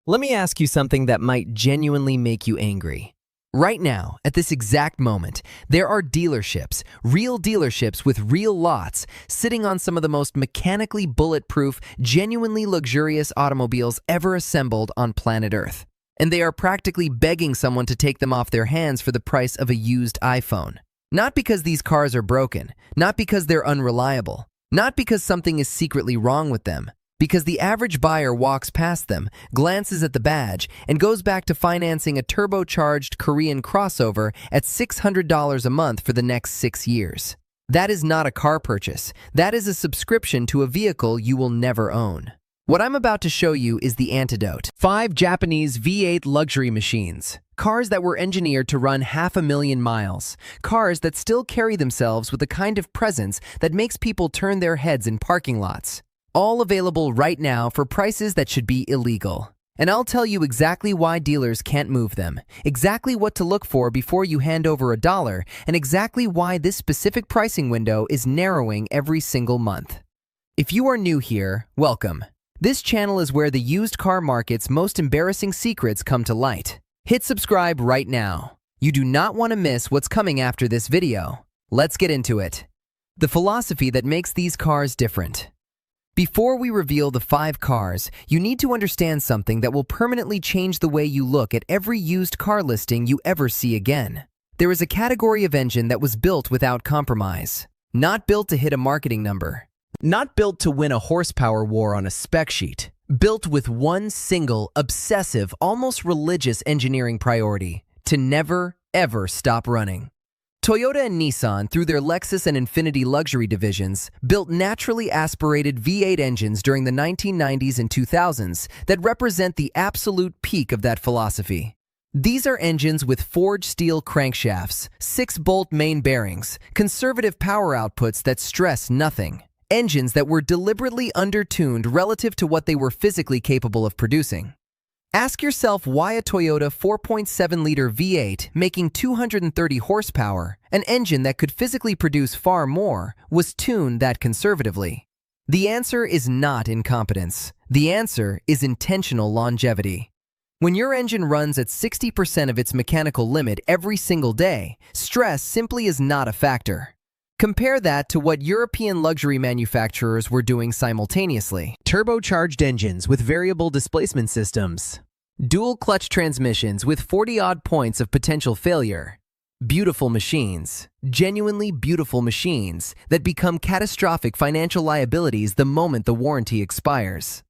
Let me ask you something that might genuinely make you angry. Right now, at this exact moment, there are dealerships, real dealerships with real lots, sitting on some of the most mechanically bulletproof, genuinely luxurious automobiles ever assembled on planet Earth. And they are practically begging someone to take them off their hands for the price of a used iPhone. Not because these cars are broken, not because they're unreliable, not because something is secretly wrong with them, because the average buyer walks past them, glances at the badge, and goes back to financing a turbocharged Korean crossover at $600 a month for the next 6 years. That is not a car purchase. That is a subscription to a vehicle you will never own. What I'm about to show you is the antidote. 5 Japanese V8 luxury machines. Cars that were engineered to run 500,000 miles. Cars that still carry themselves with the kind of presence that makes people turn their heads in parking lots. All available right now for prices that should be illegal. And I'll tell you exactly why dealers can't move them, exactly what to look for before you hand over $1, and exactly why this specific pricing window is narrowing every single month. If you are new here, welcome. This channel is where the used car market's most embarrassing secrets come to light. Hit subscribe right now. You do not want to miss what's coming after this video. Let's get into it. The philosophy that makes these cars different. Before we reveal the 5 cars, you need to understand something that will permanently change the way you look at every used car listing you ever see again. There is a category of engine that was built without compromise. Not built to hit a marketing number. Not built to win a horsepower war on a spec sheet. Built with one single, obsessive, almost religious engineering priority: to never, ever stop running. Toyota and Nissan, through their Lexus and Infiniti luxury divisions, built naturally aspirated V8 engines during the 1990s and 2000s that represent the absolute peak of that philosophy. These are engines with forged steel crankshafts, 6-bolt main bearings, conservative power outputs that stress nothing. Engines that were deliberately undertuned relative to what they were physically capable of producing. Ask yourself why a Toyota 4.7-liter V8 making 230 horsepower, an engine that could physically produce far more, was tuned that conservatively. The answer is not incompetence. The answer is intentional longevity. When your engine runs at 60% of its mechanical limit every single day, stress simply is not a factor. Compare that to what European luxury manufacturers were doing simultaneously. Turbocharged engines with variable displacement systems. Dual clutch transmissions with 40-odd points of potential failure. Beautiful machines. Genuinely beautiful machines that become catastrophic financial liabilities the moment the warranty expires.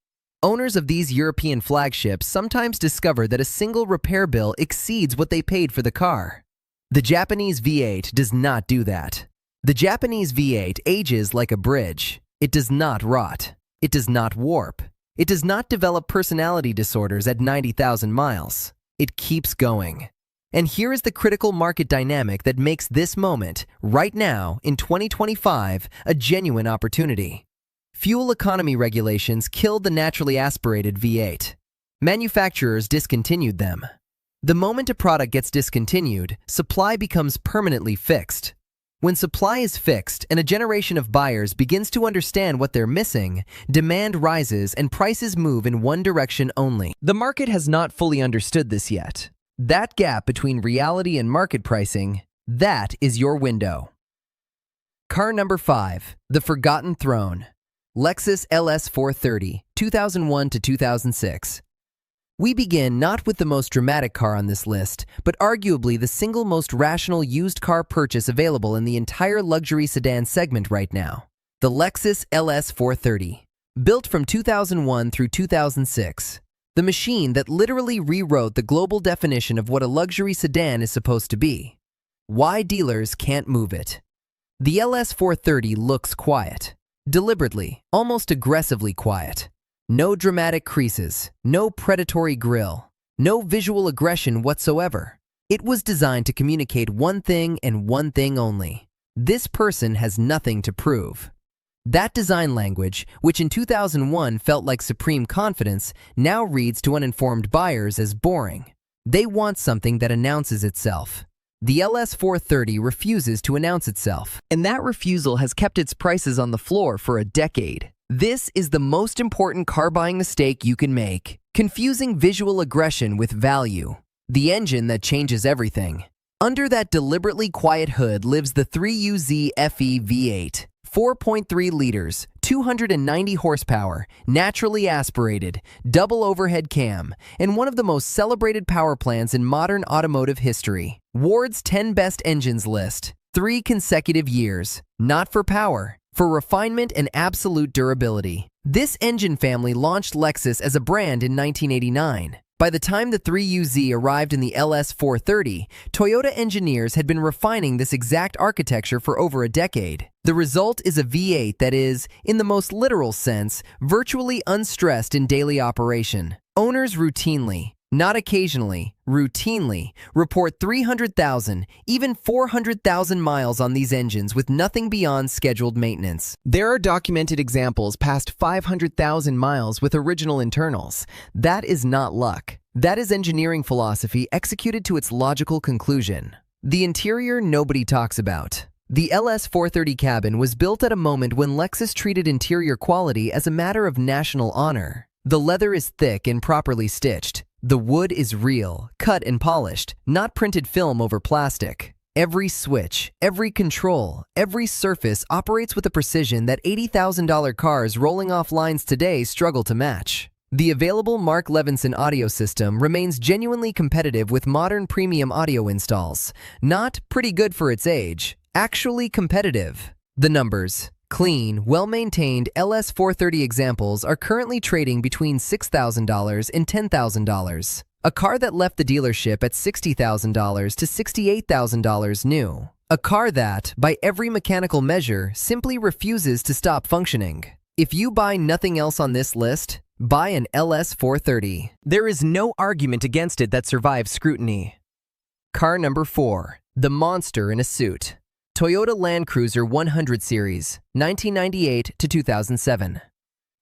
Owners of these European flagships sometimes discover that a single repair bill exceeds what they paid for the car. The Japanese V8 does not do that. The Japanese V8 ages like a bridge. It does not rot. It does not warp. It does not develop personality disorders at 90,000 miles. It keeps going. And here is the critical market dynamic that makes this moment, right now, in 2025, a genuine opportunity. Fuel economy regulations killed the naturally aspirated V8. Manufacturers discontinued them. The moment a product gets discontinued, supply becomes permanently fixed. When supply is fixed and a generation of buyers begins to understand what they're missing, demand rises and prices move in one direction only. The market has not fully understood this yet. That gap between reality and market pricing, that is your window. Car number 5, the Forgotten Throne. Lexus LS430, 2001 to 2006. We begin not with the most dramatic car on this list, but arguably the single most rational used car purchase available in the entire luxury sedan segment right now. The Lexus LS430. Built from 2001 through 2006. The machine that literally rewrote the global definition of what a luxury sedan is supposed to be. Why dealers can't move it. The LS430 looks quiet. Deliberately, almost aggressively quiet. No dramatic creases, no predatory grille, no visual aggression whatsoever. It was designed to communicate one thing and one thing only. This person has nothing to prove. That design language, which in 2001 felt like supreme confidence, now reads to uninformed buyers as boring. They want something that announces itself. The LS430 refuses to announce itself, and that refusal has kept its prices on the floor for a decade. This is the most important car buying mistake you can make. Confusing visual aggression with value. The engine that changes everything. Under that deliberately quiet hood lives the 3UZ FE V8. 4.3 liters, 290 horsepower, naturally aspirated, double overhead cam, and one of the most celebrated power plants in modern automotive history. Ward's 10 best engines list. 3 consecutive years. Not for power, for refinement and absolute durability. This engine family launched Lexus as a brand in 1989. By the time the 3UZ arrived in the LS430, Toyota engineers had been refining this exact architecture for over a decade. The result is a V8 that is, in the most literal sense, virtually unstressed in daily operation. Owners routinely, not occasionally, routinely, report 300,000, even 400,000 miles on these engines with nothing beyond scheduled maintenance. There are documented examples past 500,000 miles with original internals. That is not luck. That is engineering philosophy executed to its logical conclusion. The interior nobody talks about. The LS430 cabin was built at a moment when Lexus treated interior quality as a matter of national honor. The leather is thick and properly stitched. The wood is real, cut and polished, not printed film over plastic. Every switch, every control, every surface operates with a precision that $80,000 cars rolling off lines today struggle to match. The available Mark Levinson audio system remains genuinely competitive with modern premium audio installs. Not pretty good for its age, actually competitive. The numbers. Clean, well-maintained LS430 examples are currently trading between $6,000 and $10,000. A car that left the dealership at $60,000 to $68,000 new. A car that, by every mechanical measure, simply refuses to stop functioning. If you buy nothing else on this list, buy an LS430. There is no argument against it that survives scrutiny. Car number 4. The monster in a suit. Toyota Land Cruiser 100 Series, 1998 to 2007.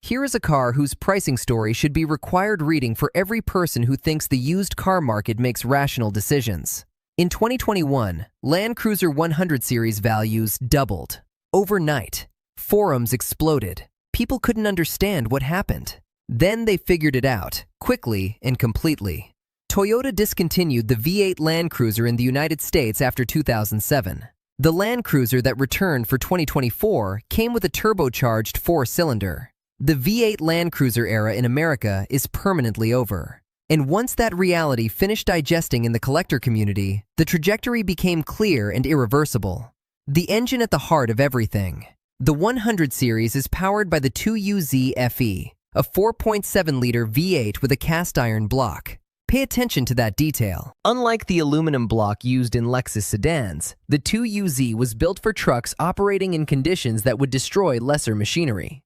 Here is a car whose pricing story should be required reading for every person who thinks the used car market makes rational decisions. In 2021, Land Cruiser 100 Series values doubled. Overnight, forums exploded. People couldn't understand what happened. Then they figured it out, quickly and completely. Toyota discontinued the V8 Land Cruiser in the United States after 2007. The Land Cruiser that returned for 2024 came with a turbocharged 4-cylinder. The V8 Land Cruiser era in America is permanently over. And once that reality finished digesting in the collector community, the trajectory became clear and irreversible. The engine at the heart of everything. The 100 series is powered by the 2UZ FE, a 4.7-liter V8 with a cast-iron block. Pay attention to that detail. Unlike the aluminum block used in Lexus sedans, the 2UZ was built for trucks operating in conditions that would destroy lesser machinery.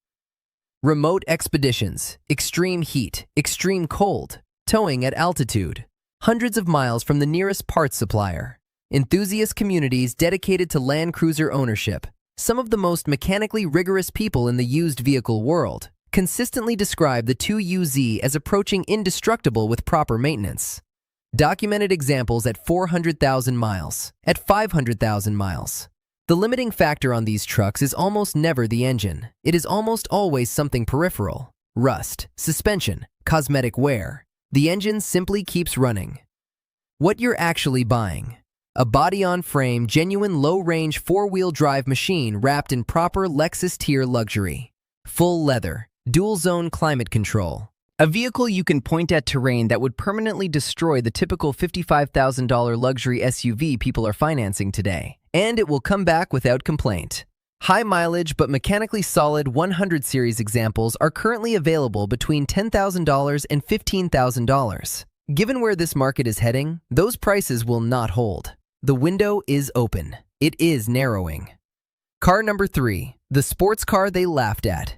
Remote expeditions, extreme heat, extreme cold, towing at altitude, hundreds of miles from the nearest parts supplier. Enthusiast communities dedicated to Land Cruiser ownership, some of the most mechanically rigorous people in the used vehicle world, consistently describe the 2UZ as approaching indestructible with proper maintenance. Documented examples at 400,000 miles, at 500,000 miles. The limiting factor on these trucks is almost never the engine. It is almost always something peripheral. Rust, suspension, cosmetic wear. The engine simply keeps running. What you're actually buying. A body-on-frame, genuine low-range 4-wheel drive machine wrapped in proper Lexus tier luxury. Full leather. Dual-zone climate control. A vehicle you can point at terrain that would permanently destroy the typical $55,000 luxury SUV people are financing today. And it will come back without complaint. High mileage but mechanically solid 100 series examples are currently available between $10,000 and $15,000. Given where this market is heading, those prices will not hold. The window is open. It is narrowing. Car number 3. The sports car they laughed at.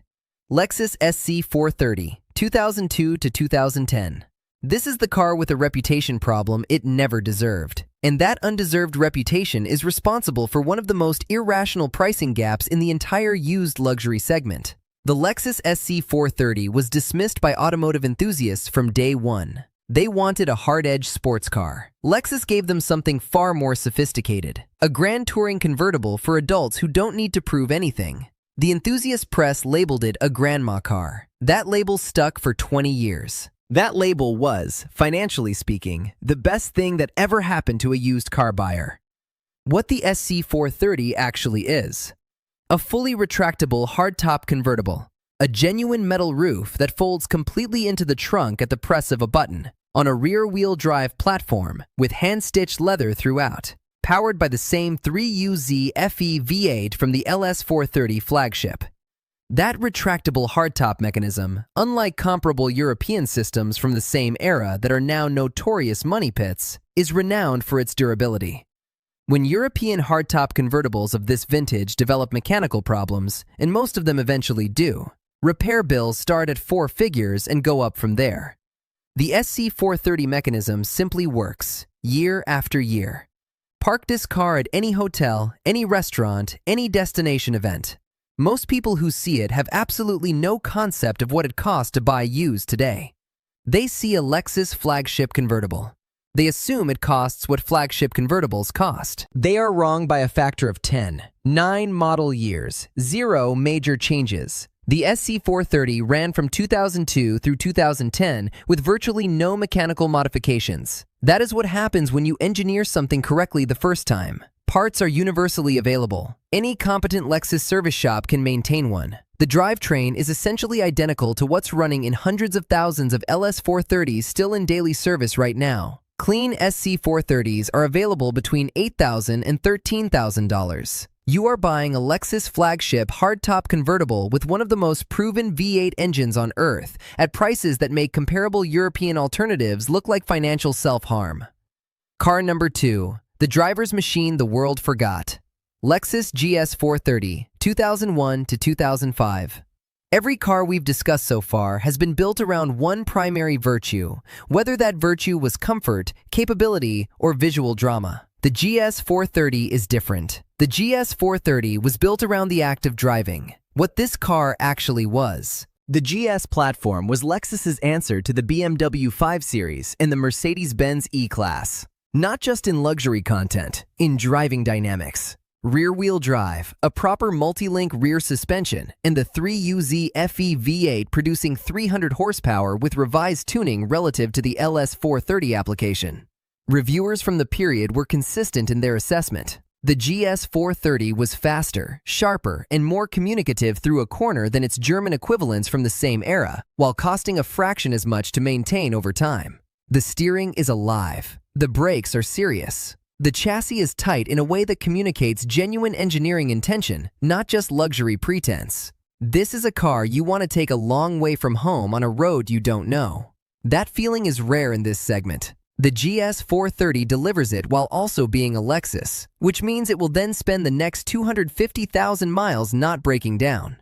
Lexus SC430, 2002 to 2010. This is the car with a reputation problem it never deserved. And that undeserved reputation is responsible for one of the most irrational pricing gaps in the entire used luxury segment. The Lexus SC430 was dismissed by automotive enthusiasts from day one. They wanted a hard-edge sports car. Lexus gave them something far more sophisticated, a grand touring convertible for adults who don't need to prove anything. The enthusiast press labeled it a grandma car. That label stuck for 20 years. That label was, financially speaking, the best thing that ever happened to a used car buyer. What the SC430 actually is: a fully retractable hardtop convertible, a genuine metal roof that folds completely into the trunk at the press of a button, on a rear-wheel drive platform with hand-stitched leather throughout, powered by the same 3UZ FE V8 from the LS430 flagship. That retractable hardtop mechanism, unlike comparable European systems from the same era that are now notorious money pits, is renowned for its durability. When European hardtop convertibles of this vintage develop mechanical problems, and most of them eventually do, repair bills start at 4 figures and go up from there. The SC430 mechanism simply works, year after year. Park this car at any hotel, any restaurant, any destination event. Most people who see it have absolutely no concept of what it costs to buy used today. They see a Lexus flagship convertible. They assume it costs what flagship convertibles cost. They are wrong by a factor of 10. 9 model years, 0 major changes. The SC430 ran from 2002 through 2010 with virtually no mechanical modifications. That is what happens when you engineer something correctly the first time. Parts are universally available. Any competent Lexus service shop can maintain one. The drivetrain is essentially identical to what's running in hundreds of thousands of LS430s still in daily service right now. Clean SC430s are available between $8,000 and $13,000. You are buying a Lexus flagship hardtop convertible with one of the most proven V8 engines on Earth at prices that make comparable European alternatives look like financial self-harm. Car number 2. The driver's machine the world forgot. Lexus GS430, 2001 to 2005. Every car we've discussed so far has been built around one primary virtue, whether that virtue was comfort, capability, or visual drama. The GS430 is different. The GS430 was built around the act of driving, what this car actually was. The GS platform was Lexus's answer to the BMW 5 Series and the Mercedes-Benz E-Class. Not just in luxury content, in driving dynamics. Rear-wheel drive, a proper multi-link rear suspension, and the 3UZ FE V8 producing 300 horsepower with revised tuning relative to the LS430 application. Reviewers from the period were consistent in their assessment. The GS430 was faster, sharper, and more communicative through a corner than its German equivalents from the same era, while costing a fraction as much to maintain over time. The steering is alive. The brakes are serious. The chassis is tight in a way that communicates genuine engineering intention, not just luxury pretense. This is a car you want to take a long way from home on a road you don't know. That feeling is rare in this segment. The GS430 delivers it while also being a Lexus, which means it will then spend the next 250,000 miles not breaking down.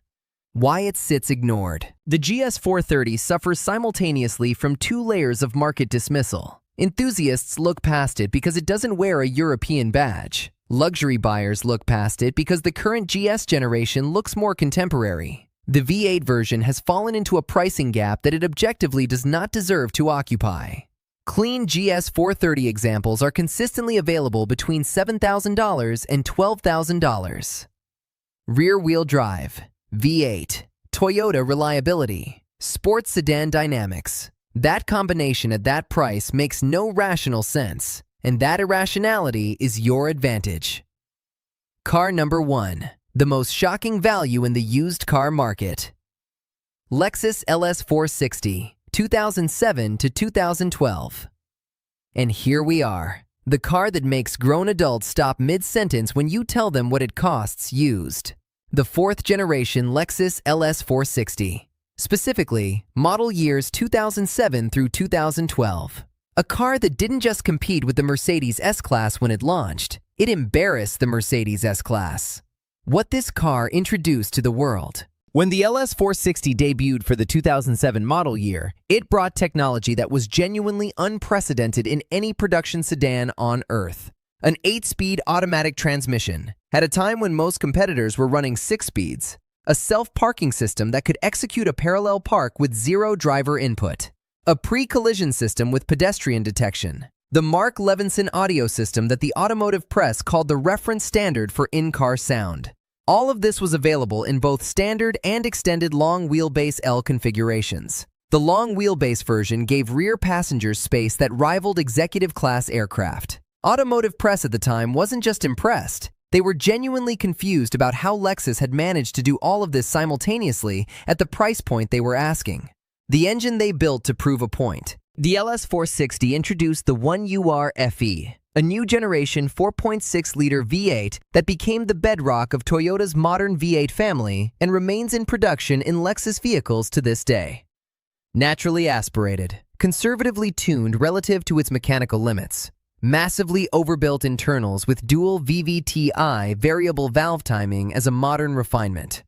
Why it sits ignored. The GS430 suffers simultaneously from 2 layers of market dismissal. Enthusiasts look past it because it doesn't wear a European badge. Luxury buyers look past it because the current GS generation looks more contemporary. The V8 version has fallen into a pricing gap that it objectively does not deserve to occupy. Clean GS430 examples are consistently available between $7,000 and $12,000. Rear-wheel drive, V8, Toyota reliability, sports sedan dynamics. That combination at that price makes no rational sense, and that irrationality is your advantage. Car number 1. The most shocking value in the used car market. Lexus LS460, 2007 to 2012. And here we are, the car that makes grown adults stop mid-sentence when you tell them what it costs used. The 4th generation Lexus LS460. Specifically, model years 2007 through 2012. A car that didn't just compete with the Mercedes S-Class when it launched, it embarrassed the Mercedes S-Class. What this car introduced to the world. When the LS460 debuted for the 2007 model year, it brought technology that was genuinely unprecedented in any production sedan on Earth. An 8-speed automatic transmission, at a time when most competitors were running 6 speeds. A self-parking system that could execute a parallel park with 0 driver input. A pre-collision system with pedestrian detection. The Mark Levinson audio system that the automotive press called the reference standard for in-car sound. All of this was available in both standard and extended long wheelbase L configurations. The long wheelbase version gave rear passengers space that rivaled executive-class aircraft. Automotive press at the time wasn't just impressed. They were genuinely confused about how Lexus had managed to do all of this simultaneously at the price point they were asking. The engine they built to prove a point. The LS460 introduced the 1UR FE, a new generation 4.6-liter V8 that became the bedrock of Toyota's modern V8 family and remains in production in Lexus vehicles to this day. Naturally aspirated, conservatively tuned relative to its mechanical limits. Massively overbuilt internals with dual VVTi variable valve timing as a modern refinement.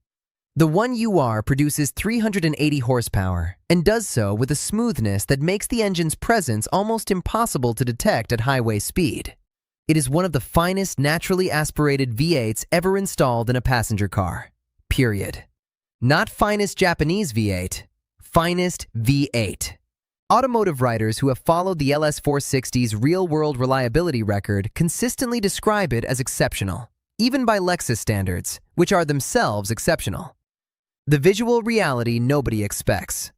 The 1UR produces 380 horsepower and does so with a smoothness that makes the engine's presence almost impossible to detect at highway speed. It is one of the finest naturally aspirated V8s ever installed in a passenger car. Period. Not finest Japanese V8, finest V8. Automotive writers who have followed the LS460's real-world reliability record consistently describe it as exceptional, even by Lexus standards, which are themselves exceptional. The visual reality nobody expects.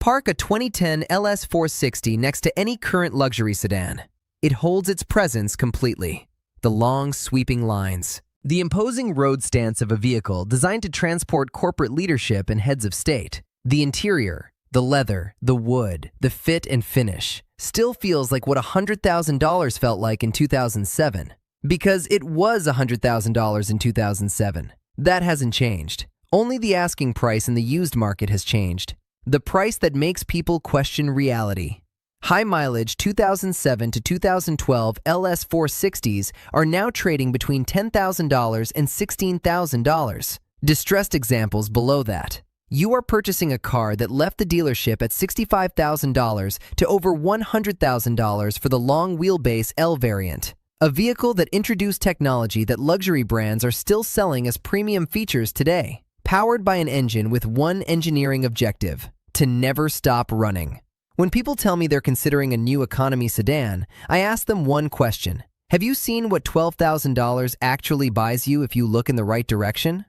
Park a 2010 LS460 next to any current luxury sedan. It holds its presence completely. The long, sweeping lines. The imposing road stance of a vehicle designed to transport corporate leadership and heads of state. The interior. The leather, the wood, the fit and finish still feels like what $100,000 felt like in 2007. Because it was $100,000 in 2007. That hasn't changed. Only the asking price in the used market has changed. The price that makes people question reality. High-mileage 2007 to 2012 LS460s are now trading between $10,000 and $16,000. Distressed examples below that. You are purchasing a car that left the dealership at $65,000 to over $100,000 for the long wheelbase L variant. A vehicle that introduced technology that luxury brands are still selling as premium features today. Powered by an engine with one engineering objective: to never stop running. When people tell me they're considering a new economy sedan, I ask them one question. Have you seen what $12,000 actually buys you if you look in the right direction?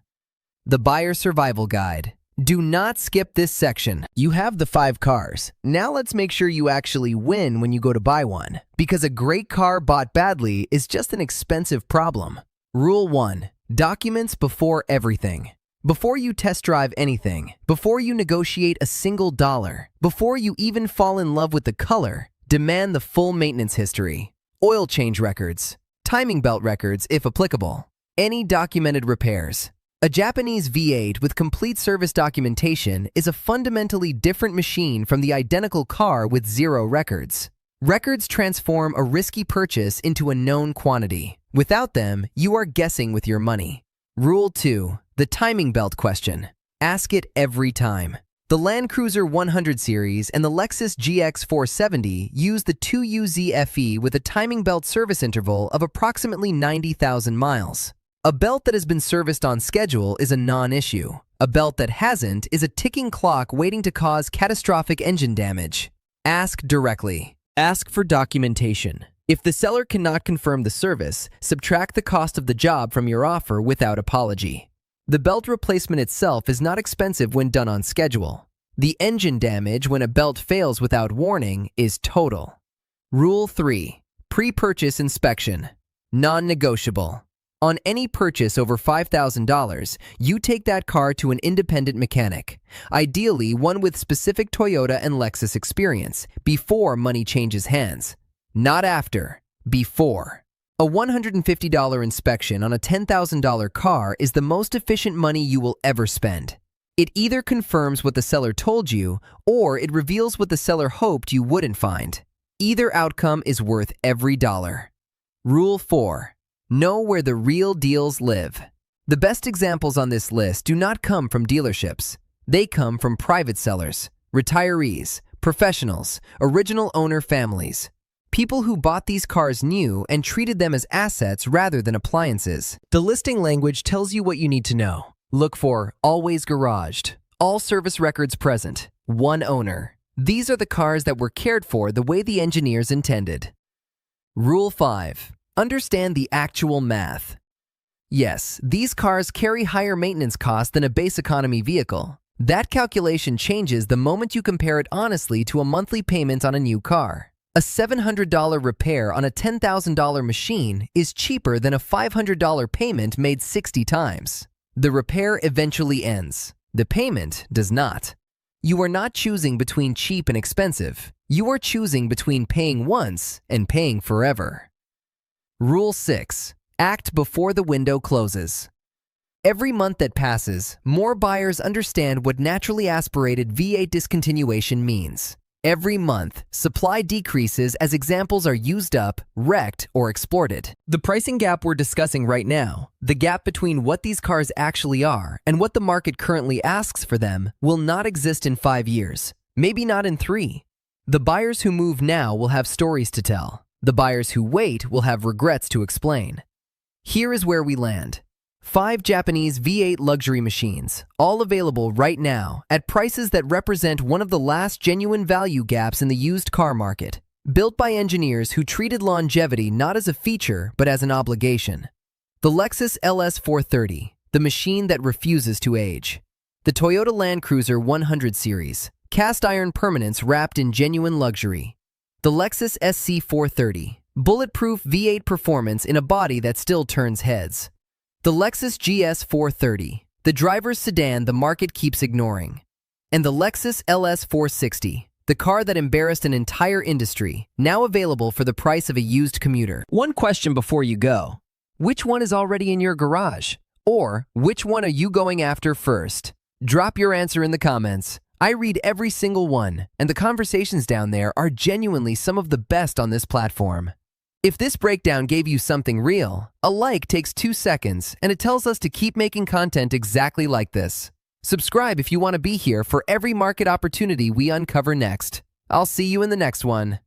The Buyer Survival Guide. Do not skip this section. You have the 5 cars. Now let's make sure you actually win when you go to buy one. Because a great car bought badly is just an expensive problem. Rule 1. Documents before everything. Before you test drive anything, before you negotiate a single dollar, before you even fall in love with the color, demand the full maintenance history. Oil change records. Timing belt records if applicable. Any documented repairs. A Japanese V8 with complete service documentation is a fundamentally different machine from the identical car with 0 records. Records transform a risky purchase into a known quantity. Without them, you are guessing with your money. Rule 2. The timing belt question. Ask it every time. The Land Cruiser 100 series and the Lexus GX430 use the 2UZ FE with a timing belt service interval of approximately 90,000 miles. A belt that has been serviced on schedule is a non-issue. A belt that hasn't is a ticking clock waiting to cause catastrophic engine damage. Ask directly. Ask for documentation. If the seller cannot confirm the service, subtract the cost of the job from your offer without apology. The belt replacement itself is not expensive when done on schedule. The engine damage when a belt fails without warning is total. Rule 3. Pre-purchase inspection. Non-negotiable. On any purchase over $5,000, you take that car to an independent mechanic, ideally one with specific Toyota and Lexus experience, before money changes hands. Not after, before. A $150 inspection on a $10,000 car is the most efficient money you will ever spend. It either confirms what the seller told you, or it reveals what the seller hoped you wouldn't find. Either outcome is worth every dollar. Rule 4. Know where the real deals live. The best examples on this list do not come from dealerships. They come from private sellers, retirees, professionals, original owner families. People who bought these cars new and treated them as assets rather than appliances. The listing language tells you what you need to know. Look for always garaged, all service records present, one owner. These are the cars that were cared for the way the engineers intended. Rule 5. Understand the actual math. Yes, these cars carry higher maintenance costs than a base economy vehicle. That calculation changes the moment you compare it honestly to a monthly payment on a new car. A $700 repair on a $10,000 machine is cheaper than a $500 payment made 60 times. The repair eventually ends. The payment does not. You are not choosing between cheap and expensive. You are choosing between paying once and paying forever. Rule 6. Act before the window closes. Every month that passes, more buyers understand what naturally aspirated V8 discontinuation means. Every month, supply decreases as examples are used up, wrecked, or exported. The pricing gap we're discussing right now, the gap between what these cars actually are and what the market currently asks for them, will not exist in 5 years, maybe not in 3. The buyers who move now will have stories to tell. The buyers who wait will have regrets to explain. Here is where we land. 5 Japanese V8 luxury machines, all available right now at prices that represent one of the last genuine value gaps in the used car market. Built by engineers who treated longevity not as a feature but as an obligation. The Lexus LS430, the machine that refuses to age. The Toyota Land Cruiser 100 series, cast iron permanence wrapped in genuine luxury. The Lexus SC430, bulletproof V8 performance in a body that still turns heads. The Lexus GS430, the driver's sedan the market keeps ignoring. And the Lexus LS460, the car that embarrassed an entire industry, now available for the price of a used commuter. One question before you go. Which one is already in your garage? Or which one are you going after first? Drop your answer in the comments. I read every single one, and the conversations down there are genuinely some of the best on this platform. If this breakdown gave you something real, a like takes 2 seconds and it tells us to keep making content exactly like this. Subscribe if you want to be here for every market opportunity we uncover next. I'll see you in the next one.